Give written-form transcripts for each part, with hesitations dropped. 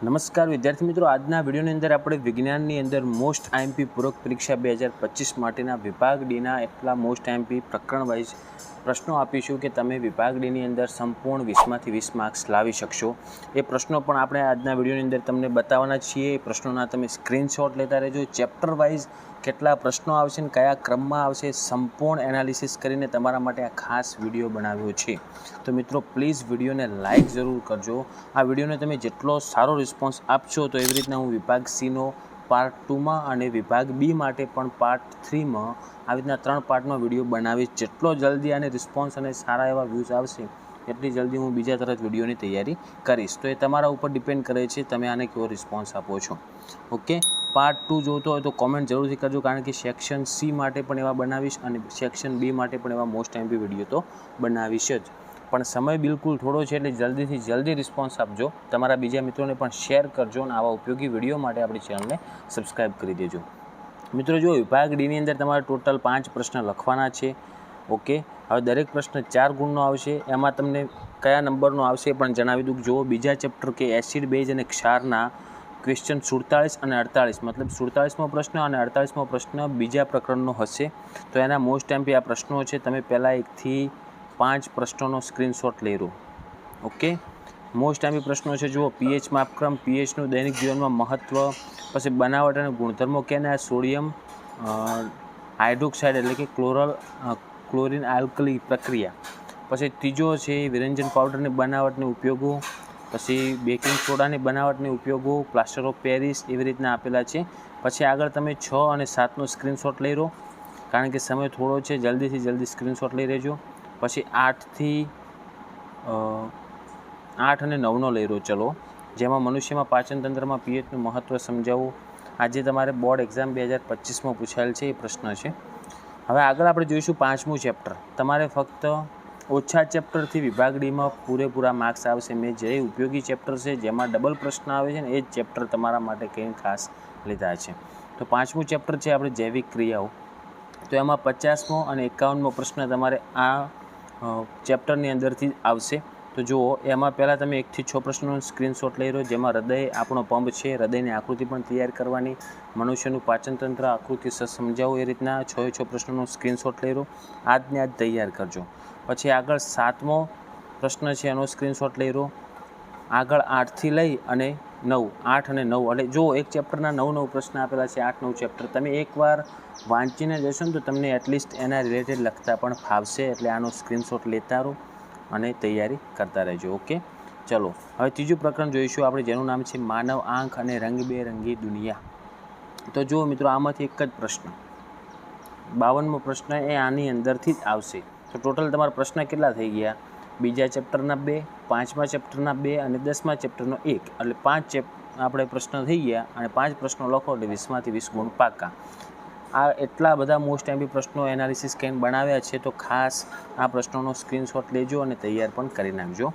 નમસ્કાર વિદ્યાર્થી મિત્રો, આજના વિડીયોની અંદર આપણે વિજ્ઞાનની અંદર મોસ્ટ આઈએમપી પૂરક પરીક્ષા 2025 માટેના વિભાગ ડીના એટલા મોસ્ટ આઈએમપી પ્રકરણ વાઇઝ પ્રશ્નો આપીશું કે તમે વિભાગ ડીની અંદર સંપૂર્ણ 20માંથી 20 માર્ક્સ લાવી શકશો। એ પ્રશ્નો પણ આપણે આજના વિડીયોની અંદર તમને બતાવવાના છીએ। એ પ્રશ્નોના તમે સ્ક્રીનશોટ લેતા રહેજો। ચેપ્ટર વાઇઝ કેટલા પ્રશ્નો આવશે ને કયા ક્રમમાં આવશે સંપૂર્ણ એનાલિસિસ કરીને તમારા માટે આ ખાસ વિડીયો બનાવ્યો છે। તો મિત્રો પ્લીઝ વિડીયોને લાઇક જરૂર કરજો। આ વિડીયોને તમે જેટલો સારો રિસ્પોન્સ આપશો તો એવી રીતના હું વિભાગ સીનો પાર્ટ 2માં અને વિભાગ બી માટે પણ પાર્ટ 3માં આવી રીતના 3 પાર્ટનો વિડીયો બનાવીશ। જેટલો જલ્દી આને રિસ્પોન્સ અને સારા એવા વ્યૂઝ આવશે એટલી જલ્દી હું બીજા તરફ વિડીયોની તૈયારી કરીશ। તો એ તમારા ઉપર ડિપેન્ડ કરે છે તમે આને કેવો રિસ્પોન્સ આપો છો। ઓકે, પાર્ટ 2 જોતો હોય તો કોમેન્ટ જરૂરથી કરજો, કારણ કે સેક્શન સી માટે પણ એવા બનાવીશ અને સેક્શન બી માટે પણ એવા મોસ્ટ એમપી વિડીયો તો બનાવીશ જ। પણ સમય બિલકુલ થોડો છે એટલે જલ્દીથી જલ્દી રિસ્પોન્સ આપજો। તમારા બીજા મિત્રોને પણ શેર કરજો અને આવા ઉપયોગી વિડીયો માટે આપણી ચેનલને સબસ્ક્રાઈબ કરી દેજો। મિત્રો જો વિભાગ ડીની અંદર તમારે ટોટલ 5 પ્રશ્ન લખવાના છે। ઓકે, હવે દરેક પ્રશ્ન 4 ગુણનો આવશે। એમાં તમને કયા નંબરનો આવશે એ પણ જણાવી દઉં। જો બીજા ચેપ્ટર કે એસિડ બેઝ અને ક્ષારના ક્વેશ્ચન 47 અને 48 મતલબ 47મો પ્રશ્ન અને 48મો પ્રશ્ન બીજા પ્રકરણનો હશે તો એના મોસ્ટ એમપી આ પ્રશ્નો છે। તમે પહેલાં 1 થી 5 પ્રશ્નોનો સ્ક્રીનશોટ લઈ લો। ઓકે, મોસ્ટ એમપી પ્રશ્નો છે। જુઓ, પીએચ માપક્રમ, પીએચનું દૈનિક જીવનમાં મહત્ત્વ, પછી બનાવટ અને ગુણધર્મો કેના, સોડિયમ હાઇડ્રોક્સાઇડ એટલે કે ક્લોરીન આલ્કલી પ્રક્રિયા, પછી ત્રીજો છે વિરંજન પાવડરની બનાવટની ઉપયોગો, પછી બેકિંગ સોડાની બનાવટની ઉપયોગો, પ્લાસ્ટર ઓફ પેરિસ, એવી રીતના આપેલા છે। પછી આગળ તમે 6 અને 7નો સ્ક્રીનશોટ લઈ લો, કારણ કે સમય થોડો છે, જલ્દીથી જલ્દી સ્ક્રીનશોટ લઈ લેજો। પછી 8 અને 9નો લઈ લો ચલો, જેમાં મનુષ્યમાં પાચનતંત્રમાં પીએચનું મહત્ત્વ સમજાવવું। આજે તમારે બોર્ડ એક્ઝામ 2025માં પૂછાયેલ છે એ પ્રશ્ન છે। હવે આગળ આપણે જોઈશું 5મું ચેપ્ટર। તમારે ફક્ત ઓછા ચેપ્ટરથી વિભાગ ડીમાં પૂરેપૂરા માર્ક્સ આવશે। મેં જે ઉપયોગી ચેપ્ટર છે જેમાં ડબલ પ્રશ્ન આવે છે ને એ જ ચેપ્ટર તમારા માટે કંઈ ખાસ લીધા છે। તો 5મું ચેપ્ટર છે આપણે જૈવિક ક્રિયાઓ। તો એમાં 50મો અને 51મો પ્રશ્ન તમારે આ ચેપ્ટરની અંદરથી જ આવશે। તો જુઓ, એમાં પહેલાં તમે 1 થી 6 પ્રશ્નોનો સ્ક્રીનશોટ લઈ લો, જેમાં હૃદય આપણો પંપ છે, હૃદયની આકૃતિ પણ તૈયાર કરવાની, મનુષ્યનું પાચનતંત્ર આકૃતિ સમજાવો, એ રીતના 6 પ્રશ્નોનો સ્ક્રીનશોટ લઈ લો, આજને આજ તૈયાર કરજો। પછી આગળ 7મો પ્રશ્ન છે એનો સ્ક્રીનશોટ લઈ લો। આગળ 8 થી લઈ અને 9, 8 અને 9 એટલે જો એક ચેપ્ટરના 9 પ્રશ્ન આપેલા છે, 8-9 ચેપ્ટર તમે એકવાર વાંચીને જશો ને તો તમને એટલીસ્ટ એના રિલેટેડ લખતા પણ ફાવશે। એટલે આનો સ્ક્રીનશોટ લેતા રહો અને તૈયારી કરતા રહેજો। ઓકે, ચલો હવે ત્રીજું પ્રકરણ જોઈશું આપણે, જેનું નામ છે માનવ આંખ અને રંગબેરંગી દુનિયા। તો જુઓ મિત્રો, આમાંથી એક જ પ્રશ્ન 52મો પ્રશ્ન એ આની અંદરથી જ આવશે। તો ટોટલ તમારા પ્રશ્ન કેટલા થઈ ગયા? બીજા ચેપ્ટરના 2, 5મા ચેપ્ટરના 2 અને 10મા ચેપ્ટરનો 1, એટલે 5 આપણે પ્રશ્ન થઈ ગયા અને 5 પ્રશ્નો લખો એટલે 20માંથી 20 ગુણ પાકા। આ એટલા બધા મોસ્ટ એમપી પ્રશ્નો એનાલિસિસ કરીને બનાવ્યા છે, તો ખાસ આ પ્રશ્નોનો સ્ક્રીનશોટ લેજો અને તૈયાર પણ કરી નાખજો।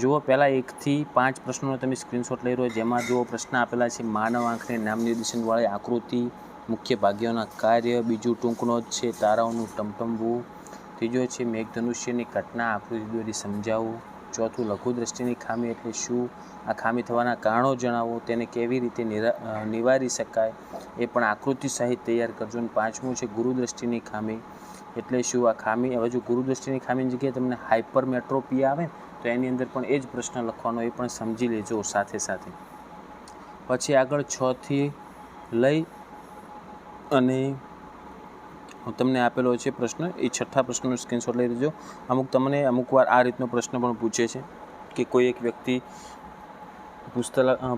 જુઓ, પહેલાં 1 થી 5 પ્રશ્નોનો તમે સ્ક્રીનશોટ લઈ લો, જેમાં જુઓ પ્રશ્ન આપેલા છે માનવ આંખની નામ નિર્દેશનવાળી આકૃતિ, મુખ્ય ભાગ્યોના કાર્ય, બીજું ટૂંકનો જ છે તારાઓનું ટમટમવું, ત્રીજો છે મેઘધનુષ્યની ઘટના આકૃતિ દોરી સમજાવવું, ચોથું લઘુદ્રષ્ટિની ખામી એટલે શું, આ ખામી થવાના કારણો જણાવો, તેને કેવી રીતે નિવારી શકાય એ પણ આકૃતિ સહિત તૈયાર કરજો। અને 5મું છે ગુરુદ્રષ્ટિની ખામી એટલે શું, આ ખામી, હવે જો ગુરુદ્રષ્ટિની ખામીની જગ્યાએ તમને હાઇપરમેટ્રોપિયા આવે તો એની અંદર પણ એ જ પ્રશ્ન લખવાનો, એ પણ સમજી લેજો સાથે સાથે। પછી આગળ 6 થી લઈ અને તમને આપેલો છે પ્રશ્ન, એ 6થા પ્રશ્નનો સ્ક્રીનશોટ લઈ લેજો। અમુક વાર આ રીતનો પ્રશ્ન પણ પૂછે છે કે કોઈ એક વ્યક્તિ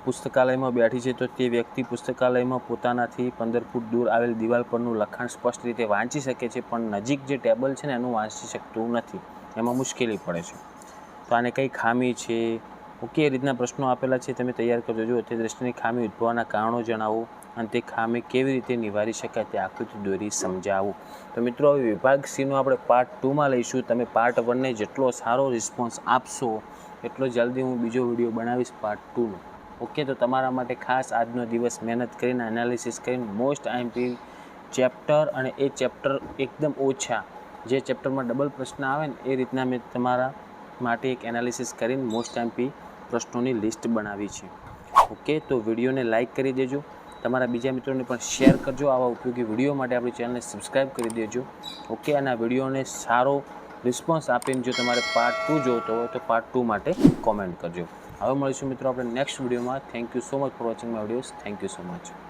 પુસ્તકાલયમાં બેઠી છે, તો તે વ્યક્તિ પુસ્તકાલયમાં પોતાનાથી 15 ફૂટ દૂર આવેલ દિવાલ પરનું લખાણ સ્પષ્ટ રીતે વાંચી શકે છે, પણ નજીક જે ટેબલ છે ને એનું વાંચી શકતું નથી, એમાં મુશ્કેલી પડે છે, તો આને કઈ ખામી છે? ઓકે, એ રીતના પ્રશ્નો આપેલા છે, તમે તૈયાર કરજો। જો તે દ્રષ્ટિની ખામી ઉદ્ભવવાના કારણો જણાવો અને તે ખામી કેવી રીતે નિવારી શકાય તે આકૃતિ દોરી સમજાવો। તો મિત્રો, હવે વિભાગ સીનો આપણે પાર્ટ 2માં લઈશું। તમે પાર્ટ 1ને જેટલો સારો રિસ્પોન્સ આપશો એટલો જલ્દી હું બીજો વિડીયો બનાવીશ પાર્ટ 2નો। ઓકે, તો તમારા માટે ખાસ આજનો દિવસ મહેનત કરીને એનાલિસિસ કરીને મોસ્ટ આઈએમપી ચેપ્ટર અને એ ચેપ્ટર એકદમ ઓછા, જે ચેપ્ટરમાં ડબલ પ્રશ્ન આવે ને એ રીતના મેં તમારા માટે એક એનાલિસિસ કરીને મોસ્ટ આઈએમપી પ્રશ્નોની લિસ્ટ બનાવી છે। ઓકે, તો વિડીયોને લાઇક કરી દેજો, તમારા બીજા મિત્રોને પણ શેર કરજો. આવા ઉપયોગી વિડીયો માટે આપણી ચેનલને સબસ્ક્રાઈબ કરી દેજો. ઓકે, અને આ વિડીયોને સારો રિસ્પોન્સ આપીને જો તમારે પાર્ટ 2 જોતો હોય તો પાર્ટ 2 માટે કોમેન્ટ કરજો. હવે મળીશું મિત્રો આપણે નેક્સ્ટ વિડીયોમાં. Thank you so much for watching my videos. Thank you so much.